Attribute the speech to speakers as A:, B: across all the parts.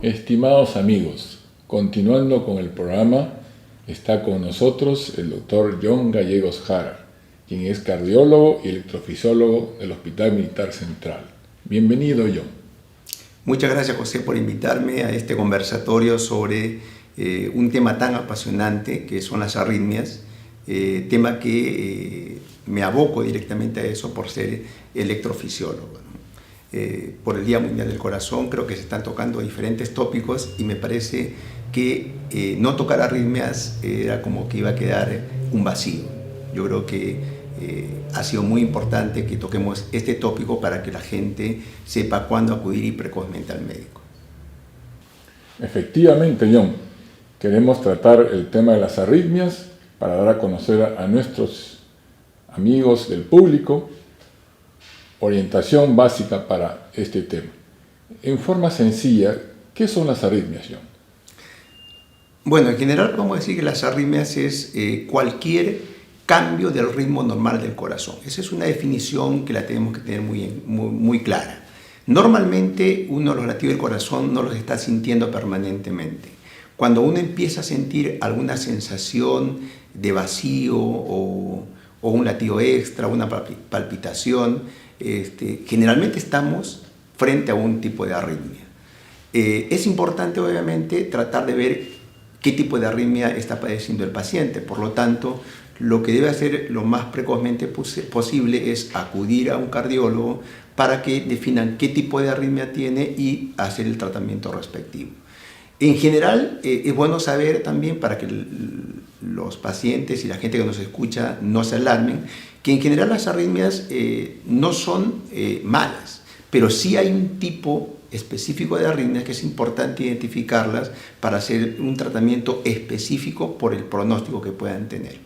A: Estimados amigos, continuando con el programa, está con nosotros el doctor John Gallegos Jara, quien es cardiólogo y electrofisiólogo del Hospital Militar Central. Bienvenido, John.
B: Muchas gracias, José, por invitarme a este conversatorio sobre un tema tan apasionante que son las arritmias, tema que me aboco directamente a eso por ser electrofisiólogo. Por el Día Mundial del Corazón creo que se están tocando diferentes tópicos y me parece que no tocar arritmias era como que iba a quedar un vacío. Yo creo que ha sido muy importante que toquemos este tópico para que la gente sepa cuándo acudir y precozmente al médico.
A: Efectivamente, John, queremos tratar el tema de las arritmias para dar a conocer a nuestros amigos del público orientación básica para este tema. En forma sencilla, ¿qué son las arritmias, John?
B: Bueno, en general podemos decir que las arritmias es cualquier cambio del ritmo normal del corazón. Esa es una definición que la tenemos que tener muy clara. Normalmente uno los latidos del corazón no los está sintiendo permanentemente. Cuando uno empieza a sentir alguna sensación de vacío o un latido extra, una palpitación, generalmente estamos frente a un tipo de arritmia. Es importante, obviamente, tratar de ver qué tipo de arritmia está padeciendo el paciente. Por lo tanto, lo que debe hacer lo más precozmente posible es acudir a un cardiólogo para que definan qué tipo de arritmia tiene y hacer el tratamiento respectivo. En general, es bueno saber también, para que los pacientes y la gente que nos escucha no se alarmen, que en general las arritmias no son malas, pero sí hay un tipo específico de arritmias que es importante identificarlas para hacer un tratamiento específico por el pronóstico que puedan tener.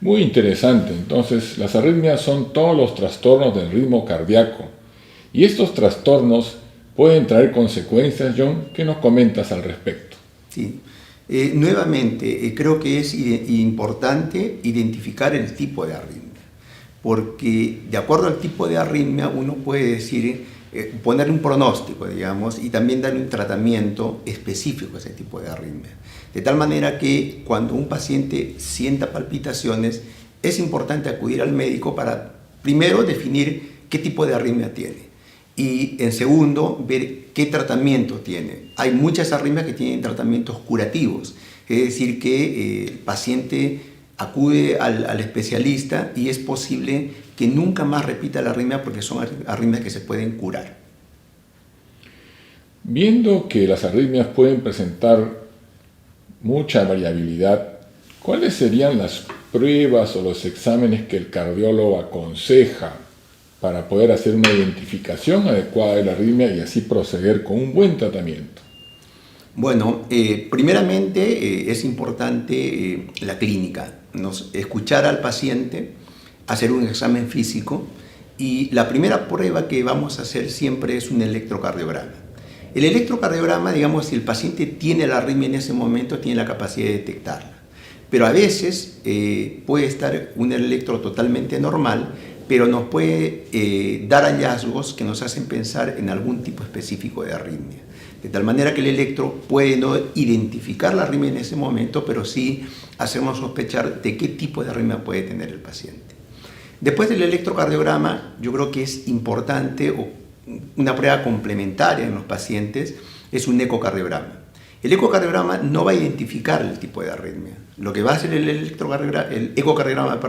A: Muy interesante. Entonces, las arritmias son todos los trastornos del ritmo cardíaco. Y estos trastornos pueden traer consecuencias, John. ¿Qué nos comentas al respecto?
B: Sí. Nuevamente, creo que es importante identificar el tipo de arritmia, porque de acuerdo al tipo de arritmia uno puede decir, ponerle un pronóstico, digamos, y también darle un tratamiento específico a ese tipo de arritmia. De tal manera que cuando un paciente sienta palpitaciones, es importante acudir al médico para, primero, definir qué tipo de arritmia tiene y, en segundo, ver qué tratamiento tiene. Hay muchas arritmias que tienen tratamientos curativos, es decir, que el paciente acude al especialista y es posible que nunca más repita la arritmia porque son arritmias que se pueden curar.
A: Viendo que las arritmias pueden presentar mucha variabilidad, ¿cuáles serían las pruebas o los exámenes que el cardiólogo aconseja para poder hacer una identificación adecuada de la arritmia y así proceder con un buen tratamiento?
B: Bueno, primeramente es importante la clínica, escuchar al paciente, hacer un examen físico y la primera prueba que vamos a hacer siempre es un electrocardiograma. El electrocardiograma, digamos, si el paciente tiene la arritmia en ese momento, tiene la capacidad de detectarla. Pero a veces puede estar un electro totalmente normal, pero nos puede dar hallazgos que nos hacen pensar en algún tipo específico de arritmia. De tal manera que el electro puede no identificar la arritmia en ese momento, pero sí hacernos sospechar de qué tipo de arritmia puede tener el paciente. Después del electrocardiograma, yo creo que es importante, o una prueba complementaria en los pacientes, es un ecocardiograma. El ecocardiograma no va a identificar el tipo de arritmia. Lo que va a hacer el ecocardiograma,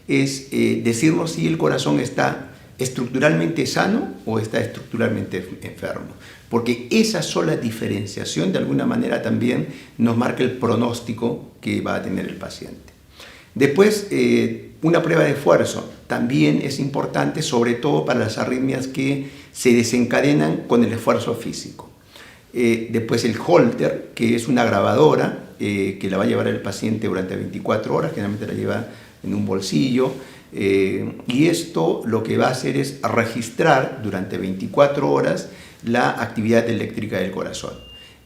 B: es decirnos si el corazón está estructuralmente sano o está estructuralmente enfermo. Porque esa sola diferenciación de alguna manera también nos marca el pronóstico que va a tener el paciente. Después, una prueba de esfuerzo también es importante, sobre todo para las arritmias que se desencadenan con el esfuerzo físico. Después el Holter, que es una grabadora que la va a llevar el paciente durante 24 horas, generalmente la lleva en un bolsillo, y esto lo que va a hacer es registrar durante 24 horas la actividad eléctrica del corazón.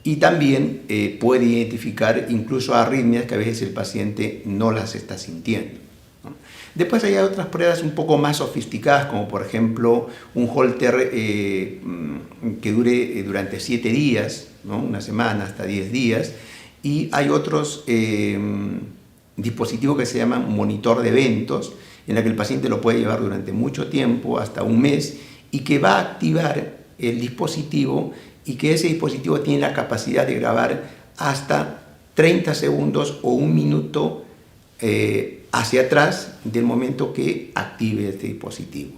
B: Y también puede identificar incluso arritmias que a veces el paciente no las está sintiendo, ¿no? Después hay otras pruebas un poco más sofisticadas, como por ejemplo un Holter que dure durante 7 días, ¿no? Una semana hasta 10 días, y hay otros dispositivos que se llaman monitor de eventos, en la que el paciente lo puede llevar durante mucho tiempo, hasta un mes, y que va a activar el dispositivo, y que ese dispositivo tiene la capacidad de grabar hasta 30 segundos o un minuto hacia atrás del momento que active este dispositivo.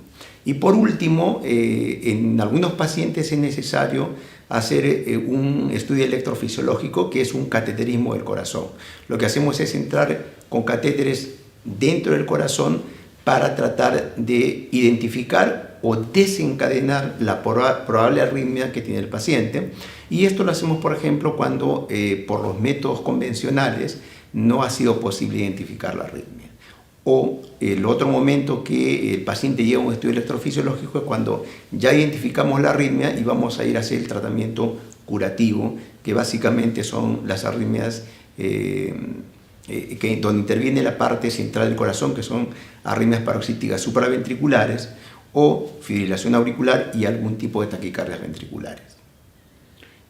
B: Y por último, en algunos pacientes es necesario hacer un estudio electrofisiológico, que es un cateterismo del corazón. Lo que hacemos es entrar con catéteres dentro del corazón para tratar de identificar o desencadenar la probable arritmia que tiene el paciente. Y esto lo hacemos, por ejemplo, cuando por los métodos convencionales no ha sido posible identificar la arritmia. O el otro momento que el paciente llega a un estudio electrofisiológico es cuando ya identificamos la arritmia y vamos a ir a hacer el tratamiento curativo, que básicamente son las arritmias donde interviene la parte central del corazón, que son arritmias paroxísticas supraventriculares o fibrilación auricular y algún tipo de taquicardias ventriculares.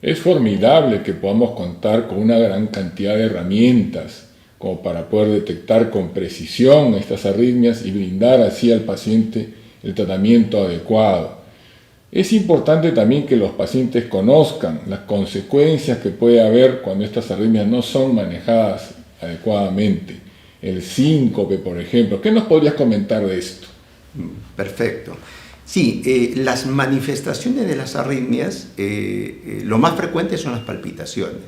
A: Es formidable que podamos contar con una gran cantidad de herramientas como para poder detectar con precisión estas arritmias y brindar así al paciente el tratamiento adecuado. Es importante también que los pacientes conozcan las consecuencias que puede haber cuando estas arritmias no son manejadas adecuadamente. El síncope, por ejemplo. ¿Qué nos podrías comentar de esto?
B: Perfecto. Sí, las manifestaciones de las arritmias, lo más frecuente son las palpitaciones,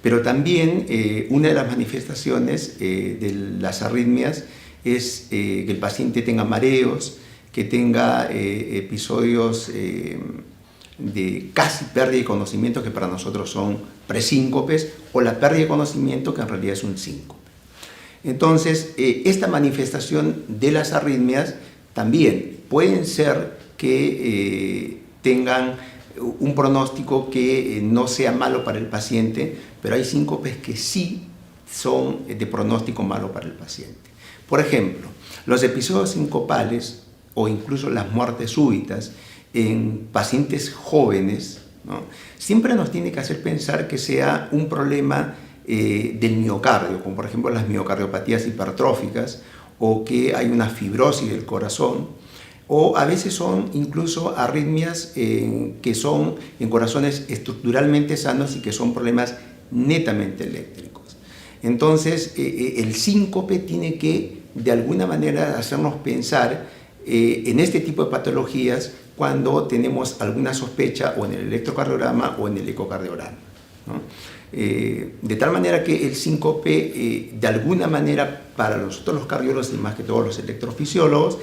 B: pero también una de las manifestaciones de las arritmias es que el paciente tenga mareos, que tenga episodios de casi pérdida de conocimiento, que para nosotros son presíncopes, o la pérdida de conocimiento, que en realidad es un síncope. Entonces, esta manifestación de las arritmias también pueden ser que tengan un pronóstico que no sea malo para el paciente, pero hay síncopes que sí son de pronóstico malo para el paciente. Por ejemplo, los episodios sincopales o incluso las muertes súbitas en pacientes jóvenes, ¿no? Siempre nos tiene que hacer pensar que sea un problema del miocardio, como por ejemplo las miocardiopatías hipertróficas, o que hay una fibrosis del corazón, o a veces son incluso arritmias que son en corazones estructuralmente sanos y que son problemas netamente eléctricos. Entonces, el síncope tiene que de alguna manera hacernos pensar en este tipo de patologías cuando tenemos alguna sospecha o en el electrocardiograma o en el ecocardiograma, ¿no? De tal manera que el síncope, de alguna manera, para nosotros los cardiólogos y más que todos los electrofisiólogos,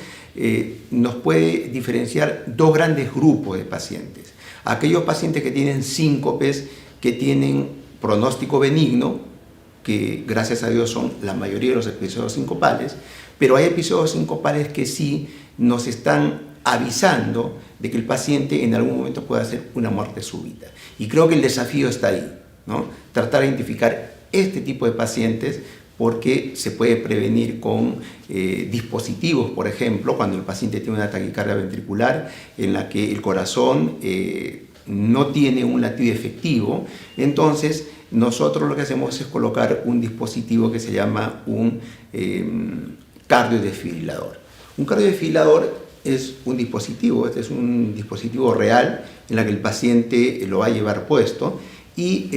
B: nos puede diferenciar dos grandes grupos de pacientes. Aquellos pacientes que tienen síncopes, que tienen pronóstico benigno, que gracias a Dios son la mayoría de los episodios sincopales, pero hay episodios sincopales que sí nos están avisando de que el paciente en algún momento puede hacer una muerte súbita. Y creo que el desafío está ahí, ¿no? Tratar de identificar este tipo de pacientes, porque se puede prevenir con dispositivos, por ejemplo, cuando el paciente tiene una taquicardia ventricular en la que el corazón no tiene un latido efectivo. Entonces nosotros lo que hacemos es colocar un dispositivo que se llama un cardiodesfibrilador. Un cardiodesfibrilador es un dispositivo, este es un dispositivo real en la que el paciente lo va a llevar puesto, y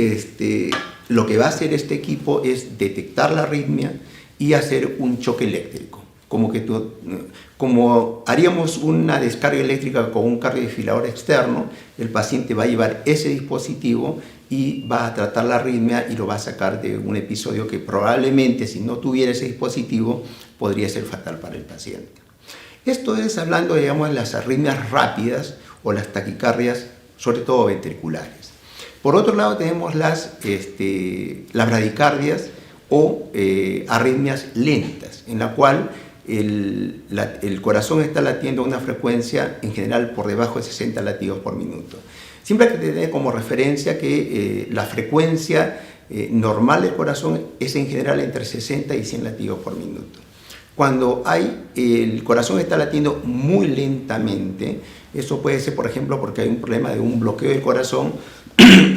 B: lo que va a hacer este equipo es detectar la arritmia y hacer un choque eléctrico. Como haríamos una descarga eléctrica con un cardiodesfibrilador externo, el paciente va a llevar ese dispositivo y va a tratar la arritmia y lo va a sacar de un episodio que probablemente, si no tuviera ese dispositivo, podría ser fatal para el paciente. Esto es hablando, digamos, de las arritmias rápidas o las taquicardias, sobre todo ventriculares. Por otro lado tenemos las bradicardias o arritmias lentas, en la cual el corazón está latiendo a una frecuencia en general por debajo de 60 latidos por minuto. Siempre hay que tener como referencia que la frecuencia normal del corazón es en general entre 60 y 100 latidos por minuto. Cuando el corazón está latiendo muy lentamente, eso puede ser, por ejemplo, porque hay un problema de un bloqueo del corazón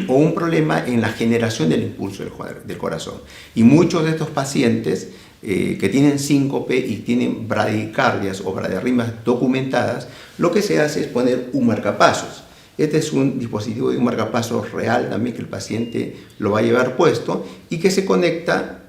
B: o un problema en la generación del impulso del corazón. Y muchos de estos pacientes que tienen síncope y tienen bradicardias o bradiarritmias documentadas, lo que se hace es poner un marcapasos. Este es un dispositivo de un marcapasos real también que el paciente lo va a llevar puesto y que se conecta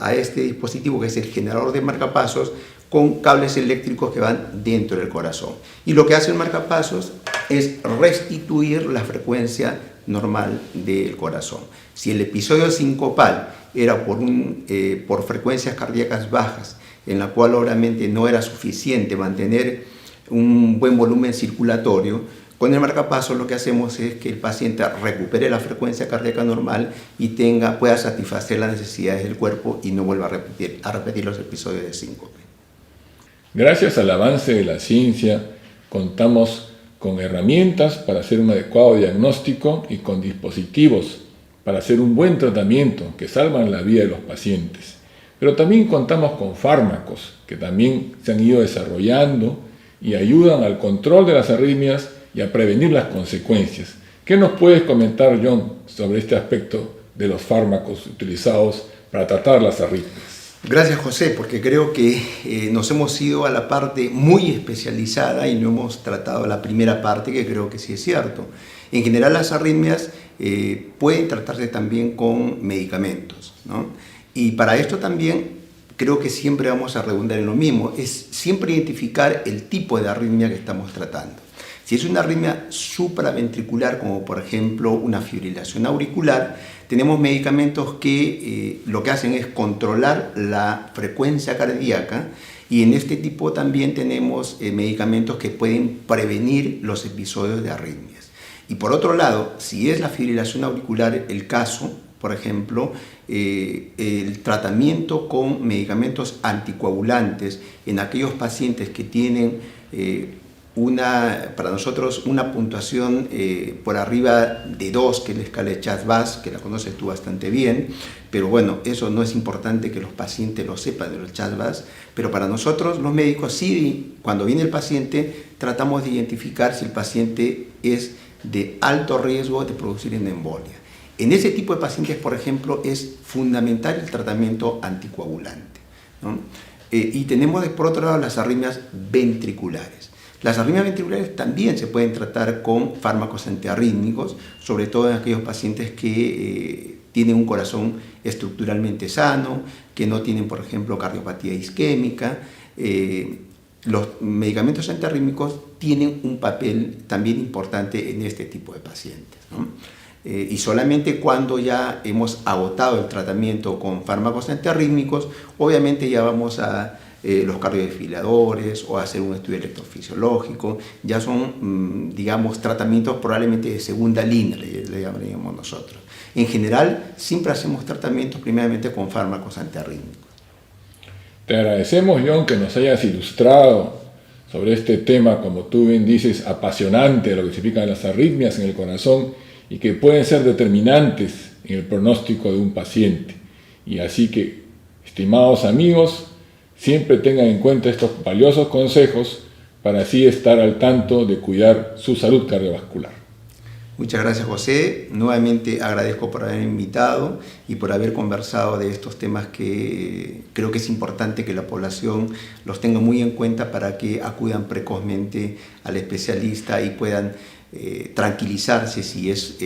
B: a este dispositivo que es el generador de marcapasos con cables eléctricos que van dentro del corazón. Y lo que hace el marcapasos es restituir la frecuencia normal del corazón. Si el episodio sincopal era por frecuencias cardíacas bajas, en la cual obviamente no era suficiente mantener un buen volumen circulatorio, con el marcapasos lo que hacemos es que el paciente recupere la frecuencia cardíaca normal y pueda satisfacer las necesidades del cuerpo y no vuelva a repetir los episodios de síncope.
A: Gracias al avance de la ciencia, contamos con herramientas para hacer un adecuado diagnóstico y con dispositivos para hacer un buen tratamiento que salvan la vida de los pacientes. Pero también contamos con fármacos que también se han ido desarrollando y ayudan al control de las arritmias y a prevenir las consecuencias. ¿Qué nos puedes comentar, John, sobre este aspecto de los fármacos utilizados para tratar las arritmias?
B: Gracias, José, porque creo que nos hemos ido a la parte muy especializada y no hemos tratado la primera parte, que creo que sí es cierto. En general, las arritmias pueden tratarse también con medicamentos, ¿no? Y para esto también creo que siempre vamos a redundar en lo mismo, es siempre identificar el tipo de arritmia que estamos tratando. Si es una arritmia supraventricular, como por ejemplo una fibrilación auricular, tenemos medicamentos que lo que hacen es controlar la frecuencia cardíaca, y en este tipo también tenemos medicamentos que pueden prevenir los episodios de arritmias. Y por otro lado, si es la fibrilación auricular el caso, por ejemplo, el tratamiento con medicamentos anticoagulantes en aquellos pacientes que tienen para nosotros una puntuación por arriba de 2, que es la escala de CHA2-VAS, que la conoces tú bastante bien, pero bueno, eso no es importante que los pacientes lo sepan de los CHA2-VAS, pero para nosotros los médicos sí, cuando viene el paciente, tratamos de identificar si el paciente es de alto riesgo de producir una embolia. En ese tipo de pacientes, por ejemplo, es fundamental el tratamiento anticoagulante, ¿no? Y tenemos, por otro lado, las arritmias ventriculares. Las arritmias ventriculares también se pueden tratar con fármacos antiarrítmicos, sobre todo en aquellos pacientes que tienen un corazón estructuralmente sano, que no tienen, por ejemplo, cardiopatía isquémica. Los medicamentos antiarrítmicos tienen un papel también importante en este tipo de pacientes, ¿no? Y solamente cuando ya hemos agotado el tratamiento con fármacos antiarrítmicos, obviamente ya vamos a los cardiodesfibriladores o a hacer un estudio electrofisiológico. Ya son, digamos, tratamientos probablemente de segunda línea, le llamaríamos nosotros. En general, siempre hacemos tratamientos primeramente con fármacos antiarrítmicos.
A: Te agradecemos, John, que nos hayas ilustrado sobre este tema, como tú bien dices, apasionante de lo que significan las arritmias en el corazón y que pueden ser determinantes en el pronóstico de un paciente. Y así que, estimados amigos, siempre tengan en cuenta estos valiosos consejos para así estar al tanto de cuidar su salud cardiovascular.
B: Muchas gracias, José. Nuevamente agradezco por haber invitado y por haber conversado de estos temas que creo que es importante que la población los tenga muy en cuenta para que acudan precozmente al especialista y puedan tranquilizarse si es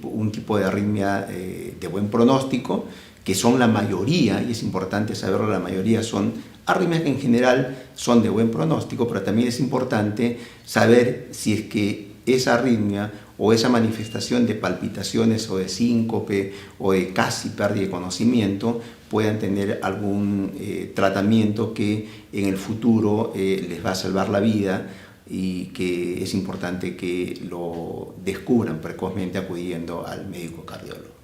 B: un tipo de arritmia de buen pronóstico, que son la mayoría, y es importante saberlo, la mayoría son arritmias que en general son de buen pronóstico, pero también es importante saber si es que esa arritmia o esa manifestación de palpitaciones o de síncope o de casi pérdida de conocimiento puedan tener algún tratamiento que en el futuro les va a salvar la vida, y que es importante que lo descubran precozmente acudiendo al médico cardiólogo.